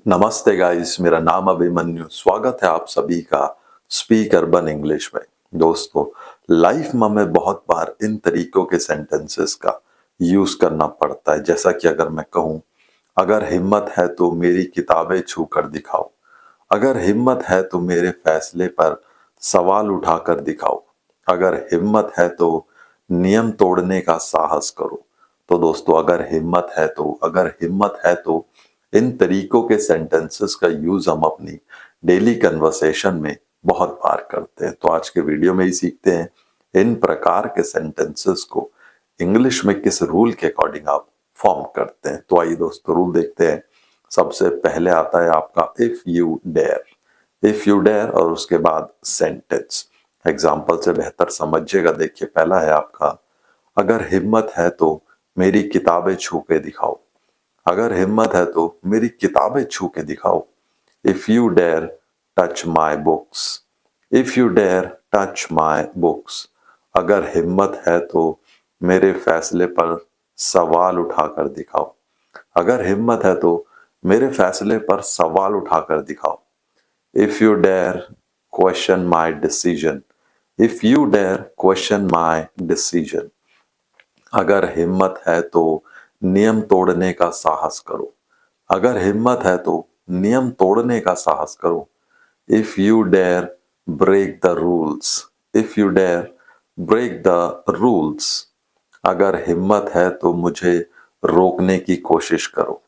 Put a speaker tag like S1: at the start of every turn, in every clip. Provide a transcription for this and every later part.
S1: नमस्ते गाइस, मेरा नाम अभिमन्यु। स्वागत है आप सभी का स्पीक अर्बन इंग्लिश में। दोस्तों, लाइफ में हमें बहुत बार इन तरीकों के सेंटेंसेस का यूज करना पड़ता है। जैसा कि अगर मैं कहूँ, अगर हिम्मत है तो मेरी किताबें छू कर दिखाओ, अगर हिम्मत है तो मेरे फैसले पर सवाल उठाकर दिखाओ, अगर हिम्मत है तो नियम तोड़ने का साहस करो। तो दोस्तों, अगर हिम्मत है तो इन तरीकों के सेंटेंसेस का यूज हम अपनी डेली कन्वर्सेशन में बहुत बार करते हैं। तो आज के वीडियो में ही सीखते हैं इन प्रकार के सेंटेंसेस को इंग्लिश में किस रूल के अकॉर्डिंग आप फॉर्म करते हैं। तो आइए दोस्तों, रूल देखते हैं। सबसे पहले आता है आपका इफ यू डेयर और उसके बाद सेंटेंस। एग्जाम्पल से बेहतर समझिएगा। देखिए, पहला है आपका, अगर हिम्मत है तो मेरी किताबें छू के दिखाओ, अगर हिम्मत है तो मेरी किताबें छू के दिखाओ। If you dare touch my books, if you dare touch my books. अगर हिम्मत है तो मेरे फैसले पर सवाल उठाकर दिखाओ, अगर हिम्मत है तो मेरे फैसले पर सवाल उठाकर दिखाओ। If you dare question my decision, if you dare question my decision. अगर हिम्मत है तो नियम तोड़ने का साहस करो, अगर हिम्मत है तो नियम तोड़ने का साहस करो। If you dare break the rules, if you dare break the rules. अगर हिम्मत है तो मुझे रोकने की कोशिश करो,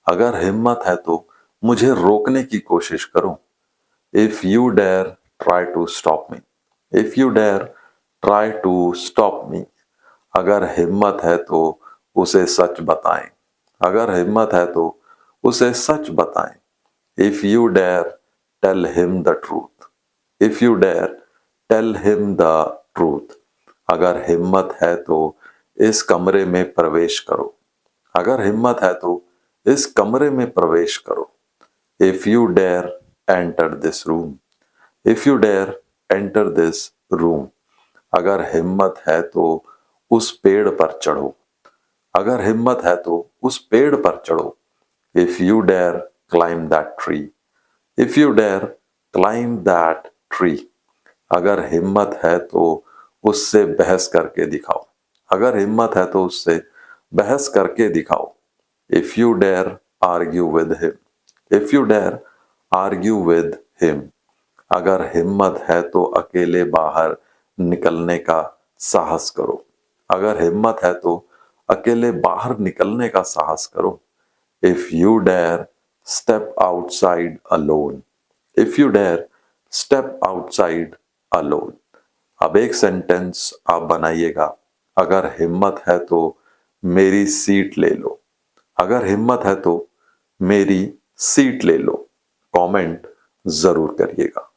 S1: अगर हिम्मत है तो मुझे रोकने की कोशिश करो। If you dare try to stop me, if you dare try to stop me. अगर हिम्मत है तो उसे सच बताएं, अगर हिम्मत है तो उसे सच बताएं। If you dare tell him the truth, if you dare tell him the truth. अगर हिम्मत है तो इस कमरे में प्रवेश करो, अगर हिम्मत है तो इस कमरे में प्रवेश करो। If you dare enter this room, if you dare enter this room. अगर हिम्मत है तो उस पेड़ पर चढ़ो, अगर हिम्मत है तो उस पेड़ पर चढ़ो। If you dare climb that tree, if you dare climb that tree. अगर हिम्मत है तो उससे बहस करके दिखाओ, अगर हिम्मत है तो उससे बहस करके दिखाओ। If you dare argue with him, if you dare argue with him. अगर हिम्मत है तो अकेले बाहर निकलने का साहस करो, अगर हिम्मत है तो अकेले बाहर निकलने का साहस करो। If you dare step outside alone, if you dare step outside alone. अब एक सेंटेंस आप बनाइएगा, अगर हिम्मत है तो मेरी सीट ले लो, अगर हिम्मत है तो मेरी सीट ले लो। कमेंट जरूर करिएगा।